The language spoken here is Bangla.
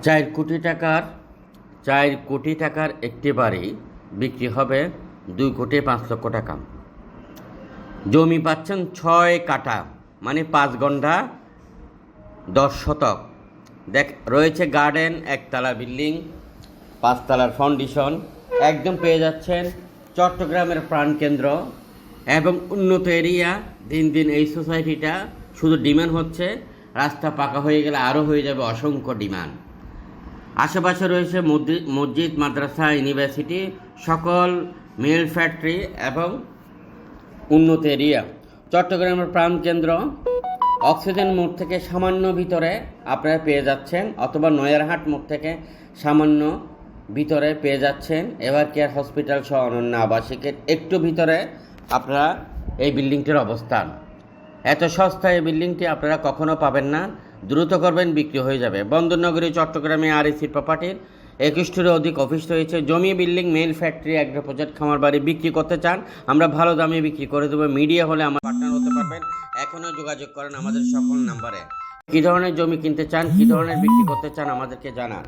চার কোটি টাকার একটি বাড়ি বিক্রি হবে 2,05,00,000 টাকা। জমি পাচ্ছেন 6 কাঠা, মানে 5 গন্ডা 10 শতক। রয়েছে গার্ডেন, একতলা বিল্ডিং, 5 তলার ফাউন্ডেশন। একদম পেয়ে যাচ্ছেন চট্টগ্রামের প্রাণকেন্দ্র এবং উন্নত এরিয়া। দিন দিন এই সোসাইটিটা শুধু ডিমান্ড হচ্ছে, রাস্তা পাকা হয়ে গেলে আরও হয়ে যাবে অসংখ্য ডিমান্ড। আশেপাশে রয়েছে মসজিদ, মাদ্রাসা, ইউনিভার্সিটি, সকল মিল ফ্যাক্টরি এবং উন্নত এরিয়া। চট্টগ্রামের প্রাণকেন্দ্র অক্সিজেন মোড় থেকে সামান্য ভিতরে আপনারা পেয়ে যাচ্ছেন, অথবা নয়ারহাট মোড় থেকে সামান্য ভিতরে পেয়ে যাচ্ছেন এভার কেয়ার হসপিটাল সহ অনন্য আবাসিকের একটু ভিতরে আপনারা এই বিল্ডিংটির অবস্থান। এত সস্তা এই বিল্ডিংটি আপনারা কখনো পাবেন না। দ্রুত করবেন, বিক্রি হয়ে যাবে। বন্দরনগরী চট্টগ্রামে আরএসি প্রপার্টির 21টিরও অধিক অফিস রয়েছে। জমি, building, mail factory, agro project, খামার বাড়ি বিক্রি করতে চান, আমরা ভালো দামে বিক্রি করে দেবো। মিডিয়া হলে আমার পার্টনার হতে পারবেন। এখনও যোগাযোগ করেন আমাদের সকল নাম্বারে। কী ধরনের জমি কিনতে চান, কী ধরনের বিক্রি করতে চান, আমাদেরকে জানান।